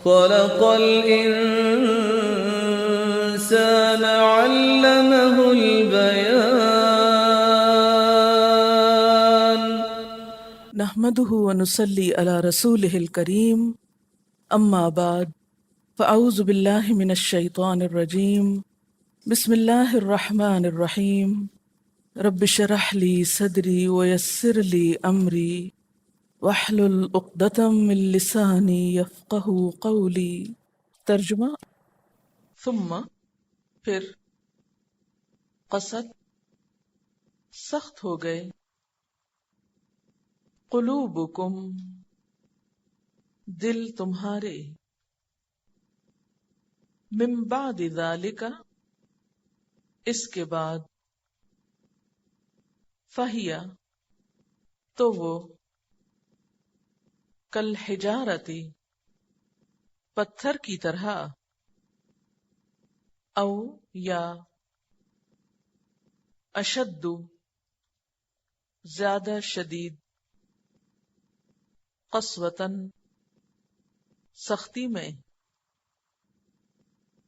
خلق الإنسان علمه البيان. نحمده ونصلي على رسوله الكريم، اما بعد، فاعوذ بالله من الشيطان الرجيم. بسم الله الرحمن الرحيم. رب اشرح لي صدري ويسر لي امري واحلل عقدة من لساني يفقهوا قولي. ترجمہ: ثم پھر قصد سخت ہو گئے قلوبکم دل تمہارے من بعد ذالک اس کے بعد فہیا تو وہ کالحجارتی پتھر کی طرح او یا اشد زیادہ شدید قسوتاً سختی میں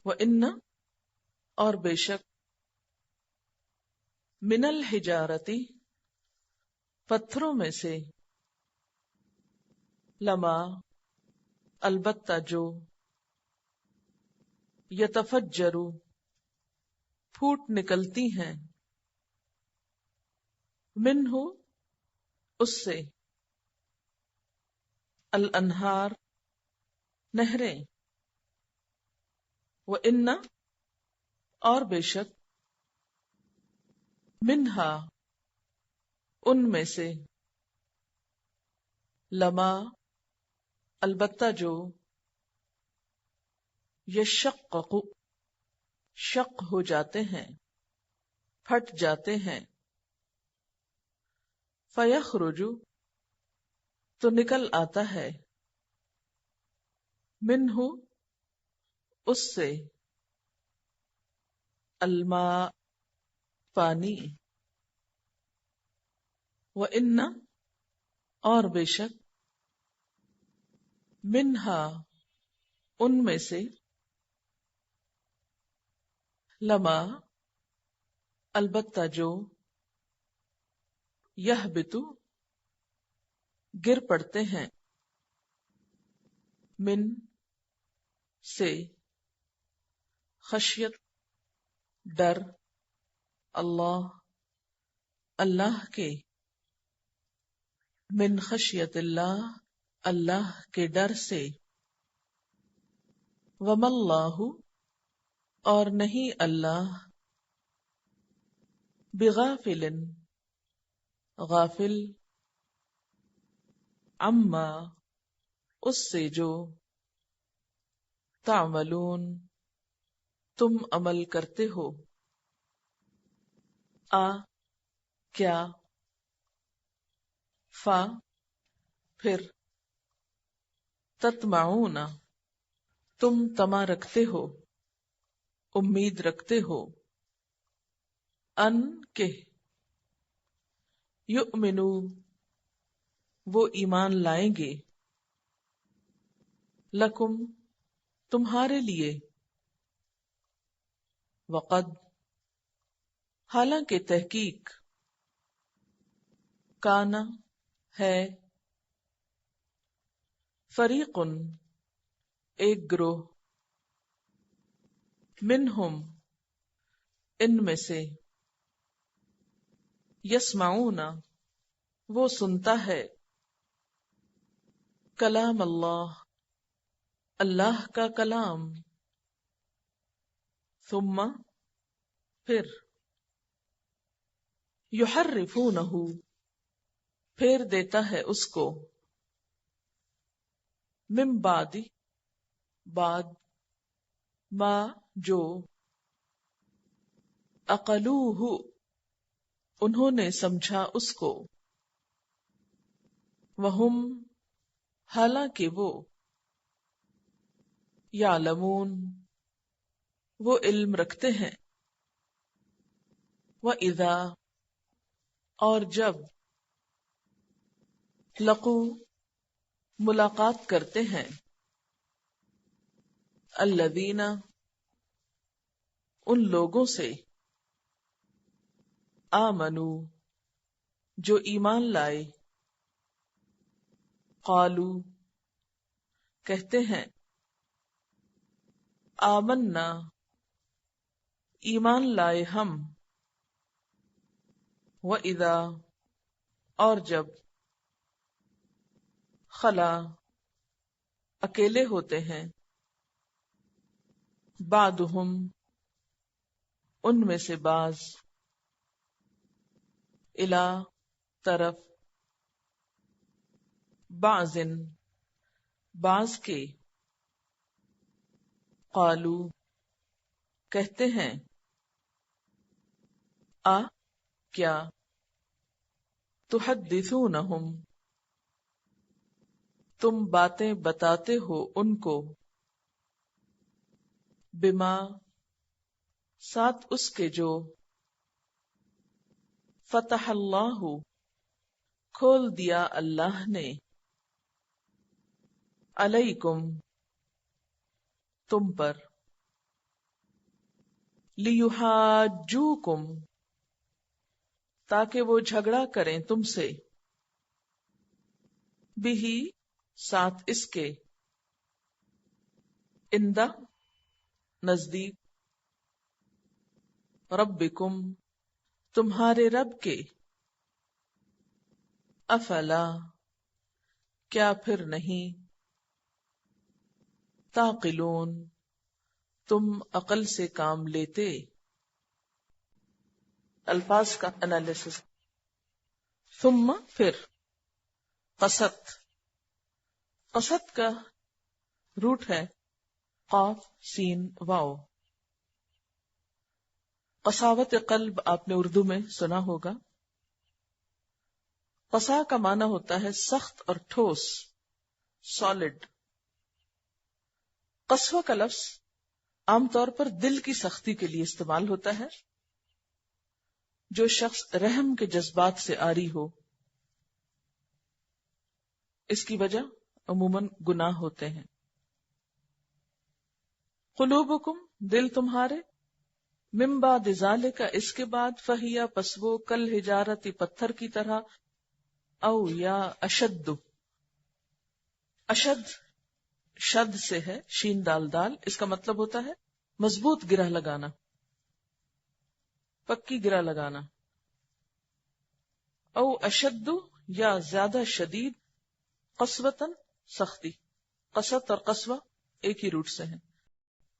وَإِنَّ اور بے شک من الحجارتی پتھروں میں سے لما البتہ جو یتفجرو پھوٹ نکلتی ہیں منہ اس سے الانہار نہریں وَإِنَّ اور بے شک منہا ان میں سے لما البتہ جو یشقق شق ہو جاتے ہیں پھٹ جاتے ہیں فیخرج تو نکل آتا ہے منہ اس سے الماء پانی وَإِنَّ اور بے شک منہا ان میں سے لما البتہ جو یہبط گر پڑتے ہیں من سے خشیت ڈر اللہ اللہ کے من خشیت اللہ اللہ کے ڈر سے وما اللہ اور نہیں اللہ بغافل غافل عما اس سے جو تعملون تم عمل کرتے ہو کیا فا پھر تطمعون تم طمع رکھتے ہو امید رکھتے ہو ان کہ یؤمنو وہ ایمان لائیں گے لکم تمہارے لیے وقد حالانکہ تحقیق کانا ہے فریقن ایک گروہ منہم ان میں سے یسمعون وہ سنتا ہے کلام اللہ اللہ کا کلام ثم پھر یحرفونہ پھیر دیتا ہے اس کو من بعد ما جو عقلوہ انہوں نے سمجھا اس کو وہم حالانکہ وہ یعلمون وہ علم رکھتے ہیں وَإِذَا اور جب لقو ملاقات کرتے ہیں الذین ان لوگوں سے آمنو جو ایمان لائے قالو کہتے ہیں آمنا ایمان لائے ہم وَإِذَا اور جب خلا اکیلے ہوتے ہیں بعضهم ان میں سے بعض الا طرف بعضن بعض کے قالو کہتے ہیں کیا تحدثونہم تم باتیں بتاتے ہو ان کو بما ساتھ اس کے جو فتح اللہ کھول دیا اللہ نے علیکم تم پر لیحاجوکم تاکہ وہ جھگڑا کریں تم سے بھی ساتھ اس کے اندہ نزدیک ربکم تمہارے رب کے افلا کیا پھر نہیں تعقلون تم عقل سے کام لیتے. الفاظ کا انالیسس. ثم پھر قصد قصد کا روٹ ہے قاف سین واو. قساوت قلب آپ نے اردو میں سنا ہوگا. قسا کا معنی ہوتا ہے سخت اور ٹھوس سالڈ. قسوہ کا لفظ عام طور پر دل کی سختی کے لیے استعمال ہوتا ہے. جو شخص رحم کے جذبات سے عاری ہو. اس کی وجہ عموماً گناہ ہوتے ہیں. قلوبکم دل تمہارے من بعد ذالک اس کے بعد فہیا پس وہ کل حجارت پتھر کی طرح او یا اشد. اشد شد سے ہے شین دال دال. اس کا مطلب ہوتا ہے مضبوط گرہ لگانا پکی گرہ لگانا. او اشد یا زیادہ شدید قسوتاً سختی. قسوت اور قسوہ ایک ہی روٹ سے ہیں.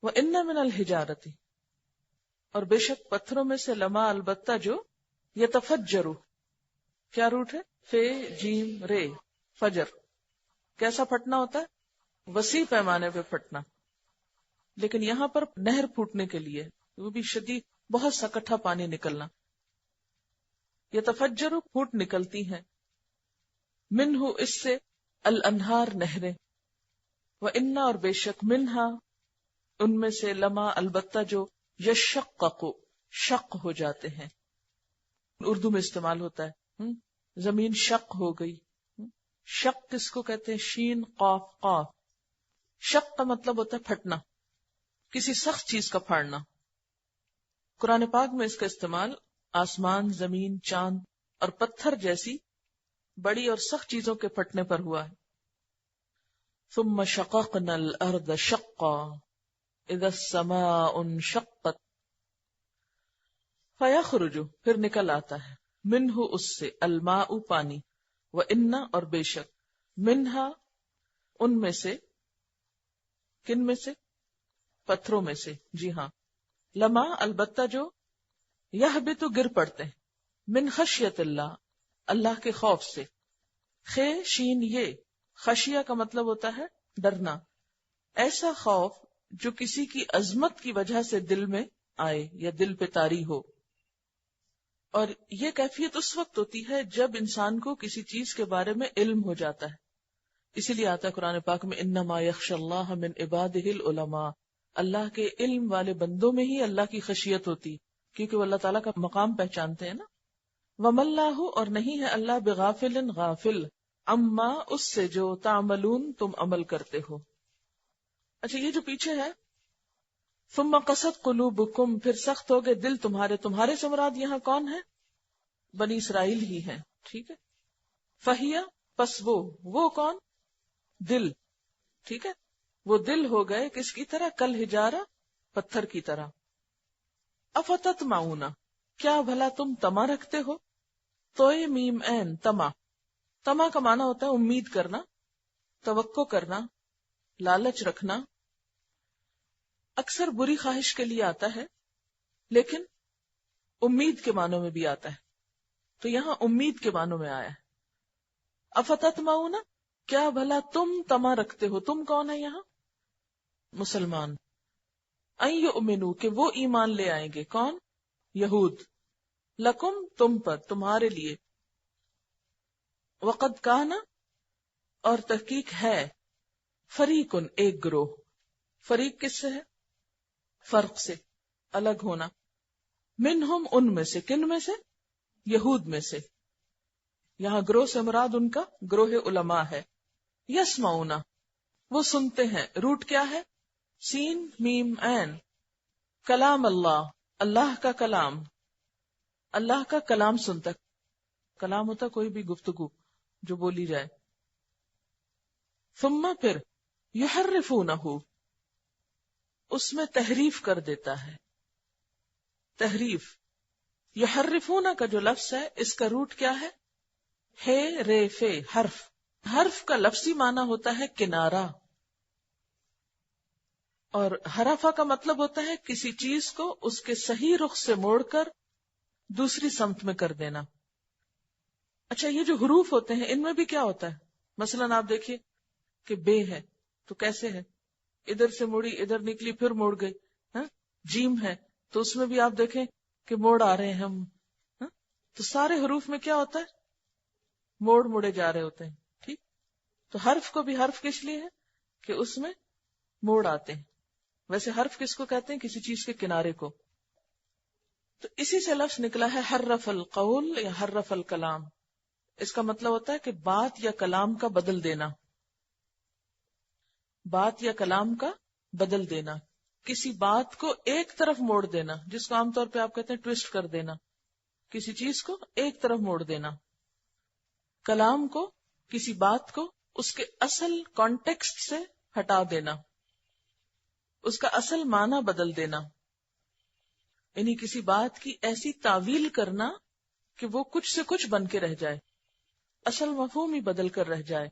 وَإِنَّ مِنَ الْحِجَارَةِ اور بے شک پتھروں میں سے لما البتہ جو یتفجرو کیا روٹ ہے فے جیم رے فجر. کیسا پھٹنا ہوتا ہے وسیع پیمانے پہ پھٹنا. لیکن یہاں پر نہر پھوٹنے کے لیے وہ بھی شدید بہت سا کٹھا پانی نکلنا. یتفجرو پھوٹ نکلتی ہیں منہ اس سے الانہار نہریں. وَإِنَّ اور بے شک منہا ان میں سے لما البتہ جو یشقق شق ہو جاتے ہیں. اردو میں استعمال ہوتا ہے زمین شق ہو گئی. شق کس کو کہتے ہیں شین قاف قاف. شق کا مطلب ہوتا ہے پھٹنا کسی سخت چیز کا پھاڑنا. قرآن پاک میں اس کا استعمال آسمان زمین چاند اور پتھر جیسی بڑی اور سخت چیزوں کے پھٹنے پر ہوا ہے. ثم شققنا الارض شقا اذا السماء انشقت فیخرج پھر نکل آتا ہے منہ اس سے الماء پانی. وَإِنَّ اور بے شک منہا ان میں سے کن میں سے پتھروں میں سے. جی ہاں لما البتہ جو یہبط گر پڑتے ہیں من خشیت اللہ اللہ کے خوف سے. خے شین یہ خشیہ کا مطلب ہوتا ہے ڈرنا. ایسا خوف جو کسی کی عظمت کی وجہ سے دل میں آئے یا دل پہ طاری ہو. اور یہ کیفیت اس وقت ہوتی ہے جب انسان کو کسی چیز کے بارے میں علم ہو جاتا ہے. اسی لیے آتا ہے قرآن پاک میں انما یخشی اللہ من عبادہ العلماء. اللہ کے علم والے بندوں میں ہی اللہ کی خشیت ہوتی کیونکہ وہ اللہ تعالیٰ کا مقام پہچانتے ہیں نا. وَمَا اللَّهُ اور نہیں ہے اللہ بغافل غافل اما اس سے جو تعملون تم عمل کرتے ہو. اچھا یہ جو پیچھے ہے ثم قست قلوبکم، پھر سخت ہو گئے دل تمہارے. تمہارے سے مراد یہاں کون ہے؟ بنی اسرائیل ہی ہیں. ٹھیک ہے. فہیا، پس وہ کون؟ دل. ٹھیک ہے. وہ دل ہو گئے کس کی طرح؟ کل حجارہ، پتھر کی طرح. افتطمعون، کیا بھلا تم طمع رکھتے ہو؟ توئے میم عین، طمع. طمع کا معنی ہوتا ہے امید کرنا، توقع کرنا، لالچ رکھنا. اکثر بری خواہش کے لیے آتا ہے لیکن امید کے معنوں میں بھی آتا ہے، تو یہاں امید کے معنوں میں آیا ہے. افتطمعون، کیا بھلا تم طمع رکھتے ہو. تم کون ہے یہاں؟ مسلمان. ان یؤمنوا، کہ وہ ایمان لے آئیں گے. کون؟ یہود. لکم، تم پر، تمہارے لیے. وقد کان، اور تحقیق ہے. فریقن، ایک گروہ. فریق کس سے ہے؟ فرق سے، الگ ہونا. منہم، ان میں سے. کن میں سے؟ یہود میں سے. یہاں گروہ سے مراد ان کا گروہ علماء ہے. یسمعون، وہ سنتے ہیں. روٹ کیا ہے؟ سین میم عین. کلام اللہ، اللہ کا کلام. اللہ کا کلام سنتا. کلام ہوتا کوئی بھی گفتگو جو بولی جائے. ثم، پھر. یحرفونہ، اس میں تحریف کر دیتا ہے. تحریف. یحرفونہ کا جو لفظ ہے اس کا روٹ کیا ہے؟ ہے رے فے، حرف. حرف کا لفظی معنی ہوتا ہے کنارہ، اور حرفہ کا مطلب ہوتا ہے کسی چیز کو اس کے صحیح رخ سے موڑ کر دوسری سمت میں کر دینا. اچھا، یہ جو حروف ہوتے ہیں ان میں بھی کیا ہوتا ہے؟ مثلا آپ دیکھیے کہ بے ہے تو کیسے ہے؟ ادھر سے مڑی، ادھر نکلی، پھر موڑ گئی. جیم ہے تو اس میں بھی آپ دیکھیں کہ موڑ آ رہے ہیں ہم. تو سارے حروف میں کیا ہوتا ہے؟ موڑ مڑے جا رہے ہوتے ہیں. ٹھیک. تو حرف کو بھی حرف کس لیے ہے؟ کہ اس میں موڑ آتے ہیں. ویسے حرف کس کو کہتے ہیں؟ کسی چیز کے کنارے کو. تو اسی سے لفظ نکلا ہے حرف القول یا حرف الکلام. اس کا مطلب ہوتا ہے کہ بات یا کلام کا بدل دینا. بات یا کلام کا بدل دینا، کسی بات کو ایک طرف موڑ دینا، جس کو عام طور پہ آپ کہتے ہیں ٹویسٹ کر دینا. کسی چیز کو ایک طرف موڑ دینا. کلام کو، کسی بات کو اس کے اصل کانٹیکسٹ سے ہٹا دینا، اس کا اصل معنی بدل دینا. یعنی کسی بات کی ایسی تعویل کرنا کہ وہ کچھ سے کچھ بن کے رہ جائے، اصل مفہوم ہی بدل کر رہ جائے.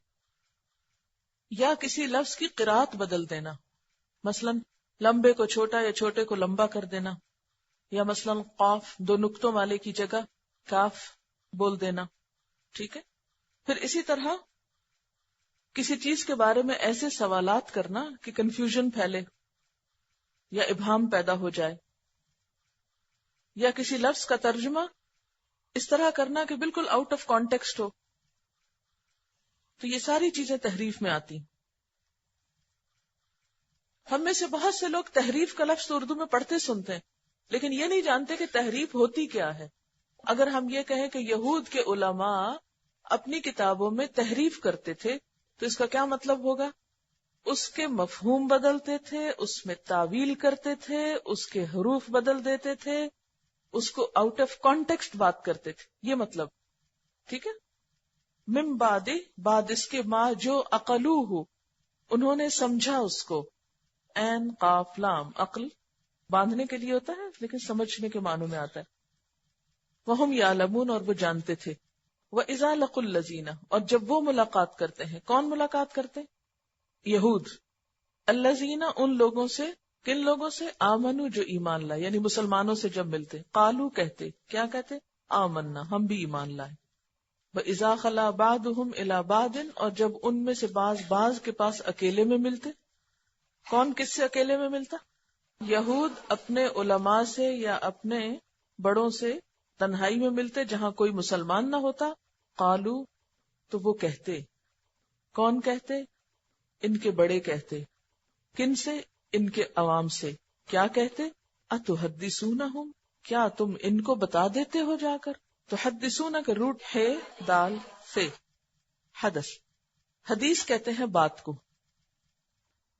یا کسی لفظ کی قرات بدل دینا، مثلا لمبے کو چھوٹا یا چھوٹے کو لمبا کر دینا. یا مثلا قاف دو نقطوں والے کی جگہ کاف بول دینا. ٹھیک ہے. پھر اسی طرح کسی چیز کے بارے میں ایسے سوالات کرنا کہ کنفیوژن پھیلے یا ابہام پیدا ہو جائے. یا کسی لفظ کا ترجمہ اس طرح کرنا کہ بالکل آؤٹ آف کانٹیکسٹ ہو. تو یہ ساری چیزیں تحریف میں آتی. ہم میں سے بہت سے لوگ تحریف کا لفظ اردو میں پڑھتے سنتے ہیں لیکن یہ نہیں جانتے کہ تحریف ہوتی کیا ہے. اگر ہم یہ کہیں کہ یہود کے علماء اپنی کتابوں میں تحریف کرتے تھے تو اس کا کیا مطلب ہوگا؟ اس کے مفہوم بدلتے تھے، اس میں تعویل کرتے تھے، اس کے حروف بدل دیتے تھے، اس کو آؤٹ آف کانٹیکسٹ بات کرتے تھے. یہ مطلب. ٹھیک ہے. من بعد اس کے ما جو عقلوہ، انہوں نے سمجھا اس کو. عین قاف لام، عقل باندھنے کے لیے ہوتا ہے لیکن سمجھنے کے معنوں میں آتا ہے. وہم یعلمون، اور وہ جانتے تھے. وَإِذَا لَقُوا الَّذِينَ، اور جب وہ ملاقات کرتے ہیں. کون ملاقات کرتے ہیں؟ یہود. الذین، ان لوگوں سے. کن لوگوں سے؟ آمنو، جو ایمان لائے، یعنی مسلمانوں سے جب ملتے. قالو، کہتے. کیا کہتے؟ آمنا، ہم بھی ایمان لائے. وَإِذَا خَلَا بَعْضُهُمْ إِلَى بَعْضٍ، اور جب ان میں سے بعض کے پاس اکیلے میں ملتے. کون کس سے اکیلے میں ملتا؟ یہود اپنے علماء سے یا اپنے بڑوں سے تنہائی میں ملتے جہاں کوئی مسلمان نہ ہوتا. قالو، تو وہ کہتے. کون کہتے؟ ان کے بڑے کہتے. کن سے؟ ان کے عوام سے. کیا کہتے؟ اتحدثونہم، کیا تم ان کو بتا دیتے ہو جا کر. تحدثون کا روٹ ہے دال سے. حدث، حدیث کہتے ہیں بات کو.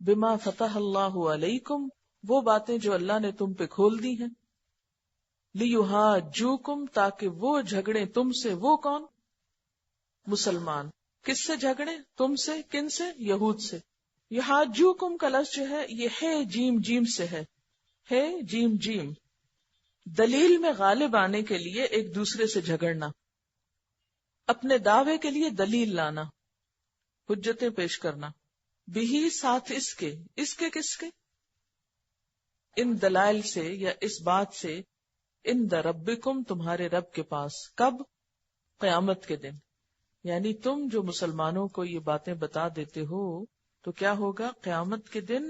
بما فتح اللہ علیکم، وہ باتیں جو اللہ نے تم پہ کھول دی ہیں، لیحاجوکم، تاکہ وہ جھگڑیں تم سے. وہ کون؟ مسلمان. کس سے جھگڑیں؟ تم سے. کن سے؟ یہود سے. یحاجوکم کا لفظ جو ہے یہ ہے جیم جیم سے ہے جیم جیم. دلیل میں غالب آنے کے لیے ایک دوسرے سے جھگڑنا، اپنے دعوے کے لیے دلیل لانا، حجتیں پیش کرنا. بھی ساتھ اس کے کس کے؟ ان دلائل سے یا اس بات سے، ان ربکم، تمہارے رب کے پاس. کب؟ قیامت کے دن. یعنی تم جو مسلمانوں کو یہ باتیں بتا دیتے ہو تو کیا ہوگا؟ قیامت کے دن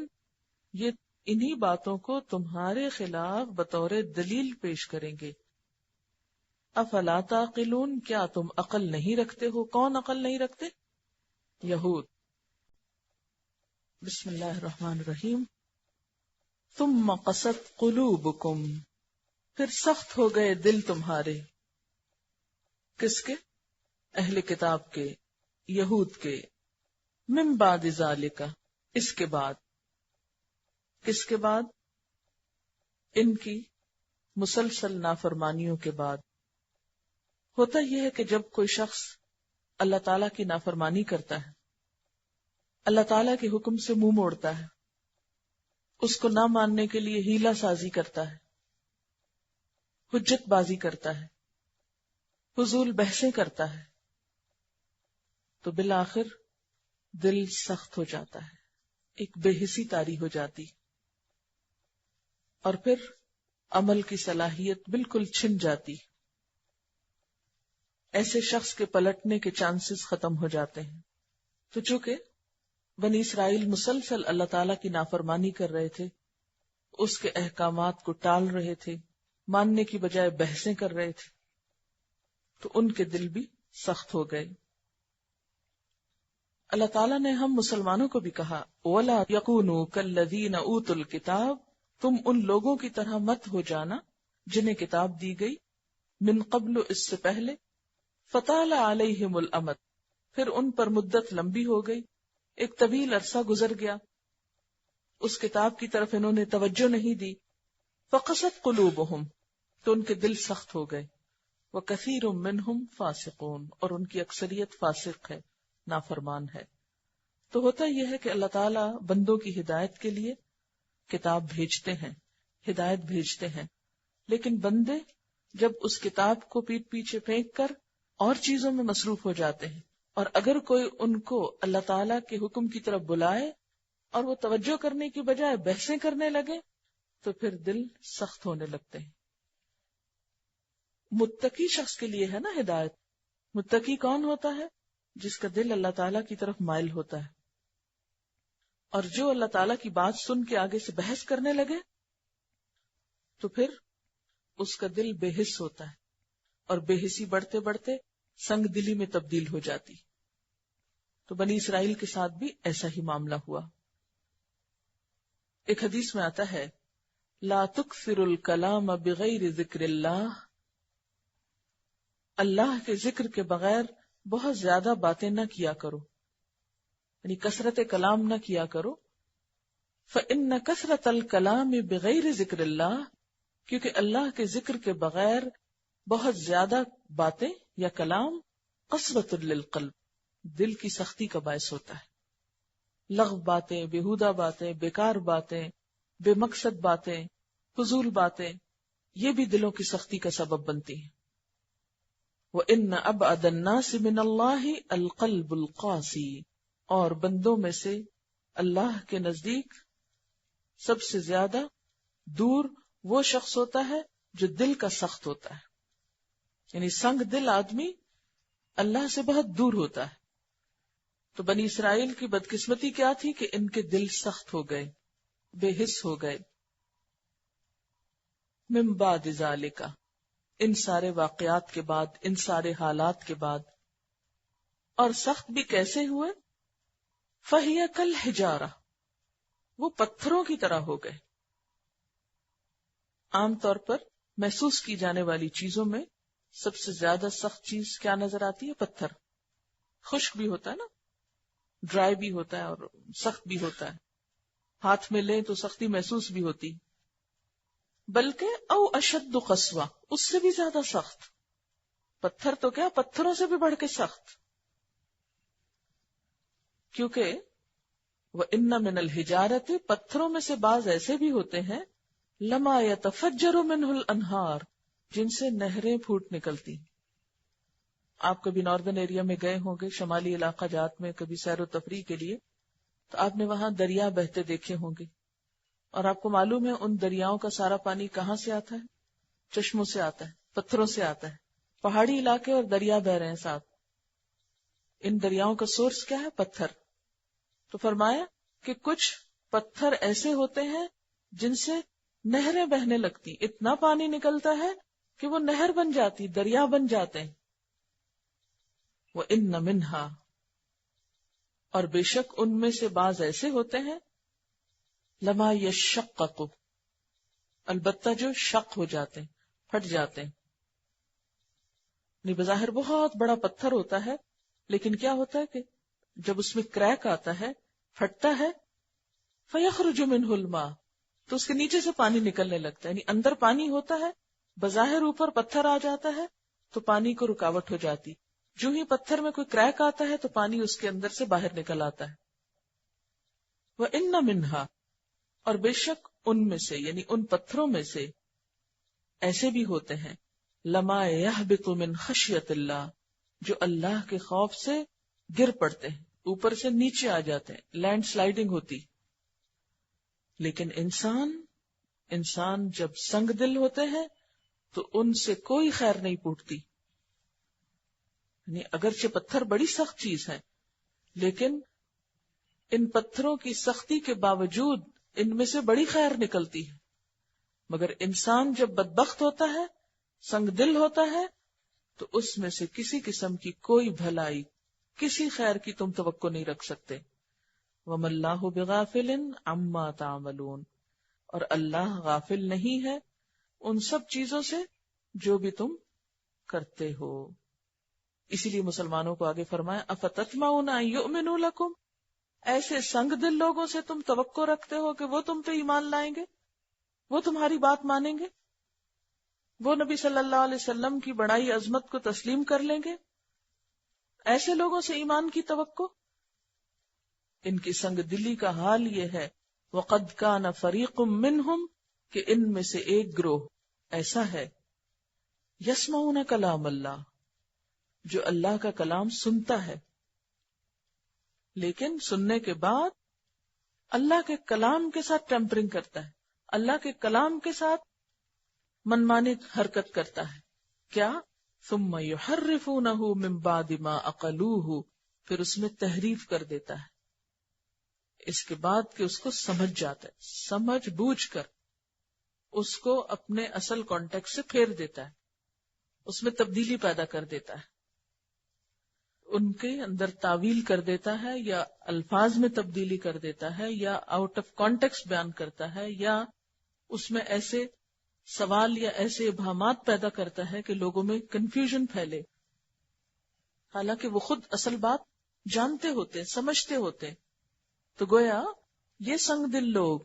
یہ انہی باتوں کو تمہارے خلاف بطور دلیل پیش کریں گے. افلا تعقلون، کیا تم عقل نہیں رکھتے ہو؟ کون عقل نہیں رکھتے؟ یہود. بسم اللہ الرحمن الرحیم. ثم قست قلوبکم، پھر سخت ہو گئے دل تمہارے. کس کے؟ اہل کتاب کے، یہود کے. من بعد ذالک، اس کے بعد. کس کے بعد؟ ان کی مسلسل نافرمانیوں کے بعد. ہوتا یہ ہے کہ جب کوئی شخص اللہ تعالیٰ کی نافرمانی کرتا ہے، اللہ تعالیٰ کے حکم سے منہ موڑتا ہے، اس کو نہ ماننے کے لیے ہیلا سازی کرتا ہے، حجت بازی کرتا ہے، فضول بحثیں کرتا ہے، تو بالآخر دل سخت ہو جاتا ہے، ایک بے حسی طاری ہو جاتی، اور پھر عمل کی صلاحیت بالکل چھن جاتی. ایسے شخص کے پلٹنے کے چانسز ختم ہو جاتے ہیں. تو چونکہ بنی اسرائیل مسلسل اللہ تعالیٰ کی نافرمانی کر رہے تھے، اس کے احکامات کو ٹال رہے تھے، ماننے کی بجائے بحثیں کر رہے تھے، تو ان کے دل بھی سخت ہو گئے. اللہ تعالیٰ نے ہم مسلمانوں کو بھی کہا وَلَا يَكُونُوا كَالَّذِينَ أُوتُوا الْكِتَابَ، تم ان لوگوں کی طرح مت ہو جانا جنہیں کتاب دی گئی، من قبل، اس سے پہلے، فَطَالَ عَلَيْهِمُ الْأَمَدُ، پھر ان پر مدت لمبی ہو گئی، ایک طویل عرصہ گزر گیا، اس کتاب کی طرف انہوں نے توجہ نہیں دی. فَقَسَتْ قُلُوبُهُمْ، تو ان کے دل سخت ہو گئے. وَكَثِيرٌ مِّنْهُمْ فَاسِقُونَ، اور ان کی اکثریت فاسق ہے، نافرمان ہے. تو ہوتا یہ ہے کہ اللہ تعالیٰ بندوں کی ہدایت کے لیے کتاب بھیجتے ہیں، ہدایت بھیجتے ہیں، لیکن بندے جب اس کتاب کو پیٹ پیچھے پھینک کر اور چیزوں میں مصروف ہو جاتے ہیں، اور اگر کوئی ان کو اللہ تعالیٰ کے حکم کی طرف بلائے اور وہ توجہ کرنے کی بجائے بحثیں کرنے لگے تو پھر دل سخت ہونے لگتے ہیں. متقی شخص کے لیے ہے نا ہدایت. متقی کون ہوتا ہے؟ جس کا دل اللہ تعالیٰ کی طرف مائل ہوتا ہے، اور جو اللہ تعالیٰ کی بات سن کے آگے سے بحث کرنے لگے تو پھر اس کا دل بے حس ہوتا ہے، اور بے حسی بڑھتے بڑھتے سنگ دلی میں تبدیل ہو جاتی. تو بنی اسرائیل کے ساتھ بھی ایسا ہی معاملہ ہوا. ایک حدیث میں آتا ہے لا تکثروا الکلام بغیر ذکر اللہ، اللہ کے ذکر کے بغیر بہت زیادہ باتیں نہ کیا کرو، یعنی کثرت کلام نہ کیا کرو. فإن کثرت الکلام بغیر ذکر اللہ، کیونکہ اللہ کے ذکر کے بغیر بہت زیادہ باتیں یا کلام قسوۃ للقلب، دل کی سختی کا باعث ہوتا ہے. لغو باتیں، بیہودہ باتیں، بیکار باتیں، بے مقصد باتیں، فضول باتیں، یہ بھی دلوں کی سختی کا سبب بنتی ہیں. وَإِنَّ أَبْعَدَ النَّاسِ مِنَ اللَّهِ الْقَلْبُ الْقَاسِي، اور بندوں میں سے اللہ کے نزدیک سب سے زیادہ دور وہ شخص ہوتا ہے جو دل کا سخت ہوتا ہے. یعنی سنگ دل آدمی اللہ سے بہت دور ہوتا ہے. تو بنی اسرائیل کی بدقسمتی کیا تھی کہ ان کے دل سخت ہو گئے، بے حس ہو گئے. من بعد ذالک، ان سارے واقعات کے بعد، ان سارے حالات کے بعد. اور سخت بھی کیسے ہوئے؟ فہی کالحجارہ، وہ پتھروں کی طرح ہو گئے. عام طور پر محسوس کی جانے والی چیزوں میں سب سے زیادہ سخت چیز کیا نظر آتی ہے؟ پتھر. خشک بھی ہوتا ہے نا، ڈرائی بھی ہوتا ہے اور سخت بھی ہوتا ہے. ہاتھ میں لیں تو سختی محسوس بھی ہوتی، بلکہ او اشد قسوہ، اس سے بھی زیادہ سخت. پتھر تو کیا، پتھروں سے بھی بڑھ کے سخت، کیونکہ وَإِنَّ مِنَ الْحِجَارَةِ، پتھروں میں سے بعض ایسے بھی ہوتے ہیں لَمَا يَتَفَجَّرُ مِنْهُ الْأَنْهَارُ، جن سے نہریں پھوٹ نکلتی. آپ کبھی ناردرن ایریا میں گئے ہوں گے، شمالی علاقہ جات میں کبھی سیر و تفریح کے لیے، تو آپ نے وہاں دریا بہتے دیکھے ہوں گے، اور آپ کو معلوم ہے ان دریاؤں کا سارا پانی کہاں سے آتا ہے؟ چشموں سے آتا ہے، پتھروں سے آتا ہے. پہاڑی علاقے اور دریا بہ رہے ہیں ساتھ، ان دریاؤں کا سورس کیا ہے؟ پتھر. تو فرمایا کہ کچھ پتھر ایسے ہوتے ہیں جن سے نہریں بہنے لگتی، اتنا پانی نکلتا ہے کہ وہ نہر بن جاتی، دریا بن جاتے ہیں. وَإِنَّ مِنْهَا، اور بے شک ان میں سے بعض ایسے ہوتے ہیں لَمَا يَشَّقَّقُ، البتہ جو شق ہو جاتے ہیں، پھٹ جاتے ہیں. بظاہر بہت بڑا پتھر ہوتا ہے، لیکن کیا ہوتا ہے کہ جب اس میں کریک آتا ہے، پھٹتا ہے، فَيَخْرُجُ مِنْهُ الْمَاءُ، تو اس کے نیچے سے پانی نکلنے لگتا ہے. یعنی اندر پانی ہوتا ہے، بظاہر اوپر پتھر آ جاتا ہے تو پانی کو رکاوٹ ہو جاتی. جو ہی پتھر میں کوئی کریک آتا ہے تو پانی اس کے اندر سے باہر نکل آتا ہے. وَإِنَّ مِنْهَا، اور بے شک ان میں سے، یعنی ان پتھروں میں سے ایسے بھی ہوتے ہیں لَمَا يَهْبِطُ مِنْ خَشْيَةِ اللَّهِ، جو اللہ کے خوف سے گر پڑتے ہیں، اوپر سے نیچے آ جاتے ہیں، لینڈ سلائیڈنگ ہوتی. لیکن انسان جب سنگ دل ہوتے ہیں تو ان سے کوئی خیر نہیں پوٹتی. یعنی اگرچہ پتھر بڑی سخت چیز ہے، لیکن ان پتھروں کی سختی کے باوجود ان میں سے بڑی خیر نکلتی ہے. مگر انسان جب بدبخت ہوتا ہے، سنگ دل ہوتا ہے، تو اس میں سے کسی قسم کی کوئی بھلائی، کسی خیر کی تم توقع نہیں رکھ سکتے. وَمَا اللَّهُ بِغَافِلٍ عَمَّا تَعْمَلُونَ، اور اللہ غافل نہیں ہے ان سب چیزوں سے جو بھی تم کرتے ہو. اسی لیے مسلمانوں کو آگے فرمایا أَفَتَطْمَعُونَ أَن يُؤْمِنُوا لَكُمْ، ایسے سنگ دل لوگوں سے تم توقع رکھتے ہو کہ وہ تم پہ ایمان لائیں گے، وہ تمہاری بات مانیں گے، وہ نبی صلی اللہ علیہ وسلم کی بڑائی عظمت کو تسلیم کر لیں گے. ایسے لوگوں سے ایمان کی توقع؟ ان کی سنگ دلی کا حال یہ ہے وَقَدْ كَانَ فَرِيقٌ مِّنْهُمْ، کہ ان میں سے ایک گروہ ایسا ہے يَسْمَعُونَ كَلَامَ اللَّهِ، جو اللہ کا کلام سنتا ہے، لیکن سننے کے بعد اللہ کے کلام کے ساتھ ٹیمپرنگ کرتا ہے، اللہ کے کلام کے ساتھ منمانی حرکت کرتا ہے. کیا؟ ثُمَّ يُحَرِّفُونَهُ مِن بَعْدِ مَا عَقَلُوهُ، پھر اس میں تحریف کر دیتا ہے اس کے بعد کہ اس کو سمجھ جاتا ہے، سمجھ بوجھ کر اس کو اپنے اصل کانٹیکسٹ سے پھیر دیتا ہے، اس میں تبدیلی پیدا کر دیتا ہے، ان کے اندر تعویل کر دیتا ہے، یا الفاظ میں تبدیلی کر دیتا ہے، یا آؤٹ آف کانٹیکسٹ بیان کرتا ہے، یا اس میں ایسے سوال یا ایسے ابہامات پیدا کرتا ہے کہ لوگوں میں کنفیوژن پھیلے، حالانکہ وہ خود اصل بات جانتے ہوتے، سمجھتے ہوتے. تو گویا یہ سنگ دل لوگ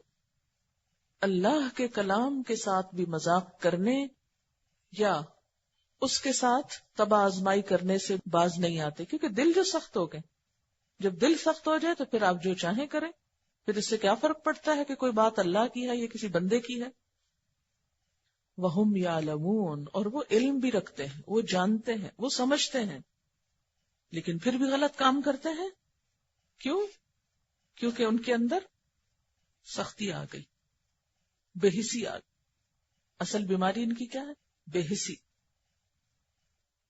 اللہ کے کلام کے ساتھ بھی مذاق کرنے یا اس کے ساتھ تباہ آزمائی کرنے سے باز نہیں آتے، کیونکہ دل جو سخت ہو گئے. جب دل سخت ہو جائے تو پھر آپ جو چاہیں کریں، پھر اس سے کیا فرق پڑتا ہے کہ کوئی بات اللہ کی ہے یا کسی بندے کی ہے. وَهُمْ يَعْلَمُونَ، اور وہ علم بھی رکھتے ہیں، وہ جانتے ہیں، وہ سمجھتے ہیں، لیکن پھر بھی غلط کام کرتے ہیں. کیوں؟ کیونکہ ان کے اندر سختی آ گئی، بے حسی آ گئی. اصل بیماری ان کی کیا ہے؟ بے حسی.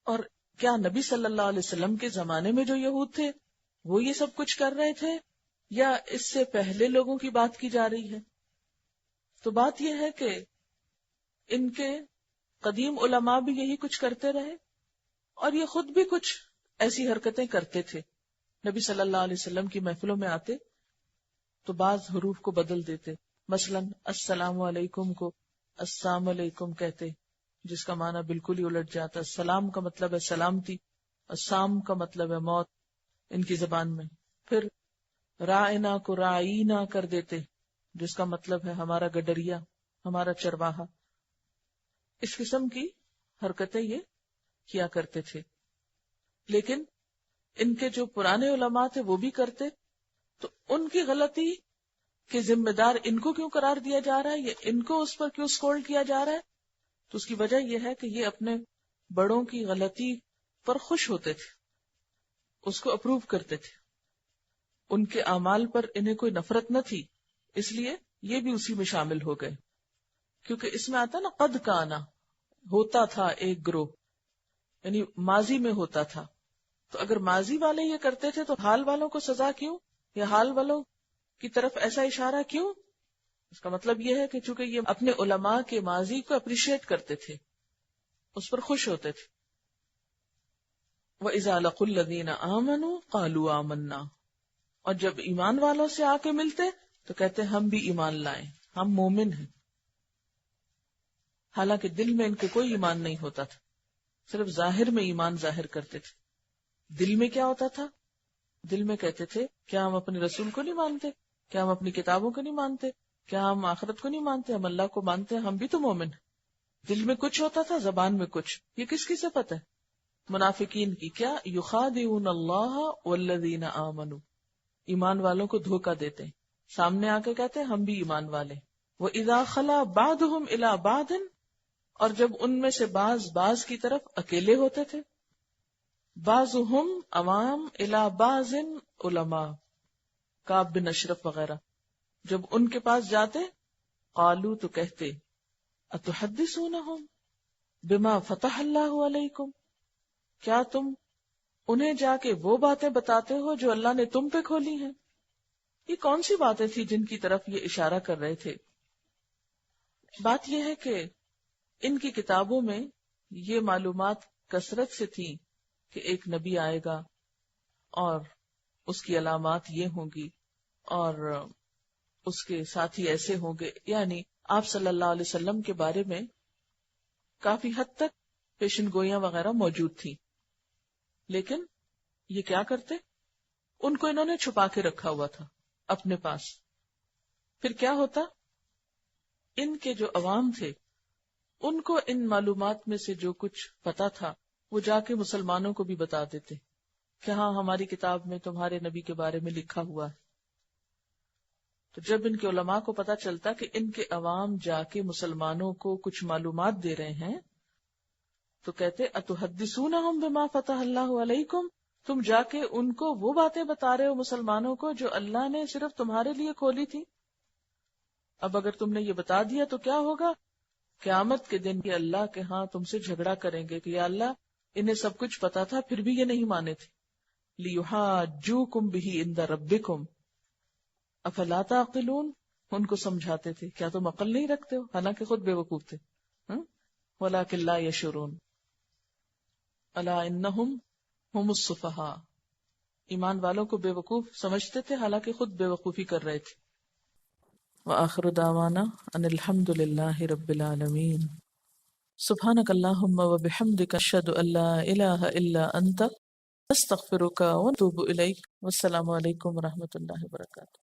اور کیا نبی صلی اللہ علیہ وسلم کے زمانے میں جو یہود تھے وہ یہ سب کچھ کر رہے تھے، یا اس سے پہلے لوگوں کی بات کی جا رہی ہے؟ تو بات یہ ہے کہ ان کے قدیم علماء بھی یہی کچھ کرتے رہے، اور یہ خود بھی کچھ ایسی حرکتیں کرتے تھے. نبی صلی اللہ علیہ وسلم کی محفلوں میں آتے تو بعض حروف کو بدل دیتے، مثلا السلام علیکم کو السلام علیکم کہتے، جس کا معنی بالکل ہی الٹ جاتا. السلام کا مطلب ہے سلامتی، السام کا مطلب ہے موت ان کی زبان میں. پھر رائنا کو رائینا کر دیتے، جس کا مطلب ہے ہمارا گڈریا، ہمارا چرواہا. اس قسم کی حرکتیں یہ کیا کرتے تھے. لیکن ان کے جو پرانے علماء تھے وہ بھی کرتے، تو ان کی غلطی کے ذمہ دار ان کو کیوں قرار دیا جا رہا ہے، یا ان کو اس پر کیوں سکولڈ کیا جا رہا ہے؟ تو اس کی وجہ یہ ہے کہ یہ اپنے بڑوں کی غلطی پر خوش ہوتے تھے، اس کو اپروو کرتے تھے. ان کے اعمال پر انہیں کوئی نفرت نہ تھی، اس لیے یہ بھی اسی میں شامل ہو گئے. کیونکہ اس میں آتا نا قد کانا، ہوتا تھا ایک گروہ، یعنی ماضی میں ہوتا تھا. تو اگر ماضی والے یہ کرتے تھے تو حال والوں کو سزا کیوں، یا حال والوں کی طرف ایسا اشارہ کیوں؟ اس کا مطلب یہ ہے کہ چونکہ یہ اپنے علماء کے ماضی کو اپریشیٹ کرتے تھے، اس پر خوش ہوتے تھے. وَإِذَا لَقُوا الَّذِينَ آمَنُوا قَالُوا آمَنَّا، اور جب ایمان والوں سے آ کے ملتے تو کہتے ہم بھی ایمان لائیں، ہم مومن ہیں. حالانکہ دل میں ان کے کوئی ایمان نہیں ہوتا تھا، صرف ظاہر میں ایمان ظاہر کرتے تھے. دل میں کیا ہوتا تھا؟ دل میں کہتے تھے کیا ہم اپنے رسول کو نہیں مانتے، کیا ہم اپنی کتابوں کو نہیں مانتے، کیا ہم آخرت کو نہیں مانتے، ہم اللہ کو مانتے ہیں، ہم بھی تو مومن ہیں. دل میں کچھ ہوتا تھا، زبان میں کچھ. یہ کس کی صفت ہے؟ منافقین کی. کیا؟ یخادعون اللہ والذین آمنوا، ایمان والوں کو دھوکہ دیتے ہیں، سامنے آ کے کہتے ہیں ہم بھی ایمان والے. وَإِذَا خَلَا بَعْضُهُمْ إِلَى بَعْضٍ، اور جب ان میں سے بعض کی طرف اکیلے ہوتے تھے. بعضهم عوام إلى بعض علماء، کعب بن اشرف وغیرہ، جب ان کے پاس جاتے قالو تو کہتے اتحدثونہم بما فتح اللہ علیکم، کیا تم انہیں جا کے وہ باتیں بتاتے ہو جو اللہ نے تم پہ کھولی ہیں؟ یہ کون سی باتیں تھی جن کی طرف یہ اشارہ کر رہے تھے؟ بات یہ ہے کہ ان کی کتابوں میں یہ معلومات کثرت سے تھی کہ ایک نبی آئے گا اور اس کی علامات یہ ہوں گی اور اس کے ساتھی ایسے ہوں گے. یعنی آپ صلی اللہ علیہ وسلم کے بارے میں کافی حد تک پیشن گوئیاں وغیرہ موجود تھی. لیکن یہ کیا کرتے؟ ان کو انہوں نے چھپا کے رکھا ہوا تھا اپنے پاس. پھر کیا ہوتا؟ ان کے جو عوام تھے ان کو ان معلومات میں سے جو کچھ پتا تھا وہ جا کے مسلمانوں کو بھی بتا دیتے کہ ہاں ہماری کتاب میں تمہارے نبی کے بارے میں لکھا ہوا ہے. تو جب ان کے علماء کو پتا چلتا کہ ان کے عوام جا کے مسلمانوں کو کچھ معلومات دے رہے ہیں تو کہتے اتحدثونہم بما فتح اللہ علیکم، تم جا کے ان کو وہ باتیں بتا رہے ہو مسلمانوں کو جو اللہ نے صرف تمہارے لیے کھولی تھی. اب اگر تم نے یہ بتا دیا تو کیا ہوگا؟ قیامت کے دن یہ اللہ کے ہاں تم سے جھگڑا کریں گے کہ یا اللہ انہیں سب کچھ پتا تھا پھر بھی یہ نہیں مانے تھے. لِيُحَاجُّوكُمْ بِهِ عِنْدَ رَبِّكُمْ افلا تعقلون، ان کو سمجھاتے تھے کیا تم عقل نہیں رکھتے ہو، حالانکہ خود بے وقوف تھے. وَلَكِنْ لَا يَشْعُرُونَ أَلَا إِنَّهُمْ هُمُ السُّفَهَاءُ، ایمان والوں کو بے وقوف سمجھتے تھے حالانکہ خود بے وقوفی کر رہے تھے. وآخر دعوانا ان الحمد للہ رب العالمین. سبحانک اللہم وبحمدک اشہد ان لا الہ الا انت استغفرک واتوب الیک. والسلام علیکم ورحمۃ اللہ وبرکاتہ.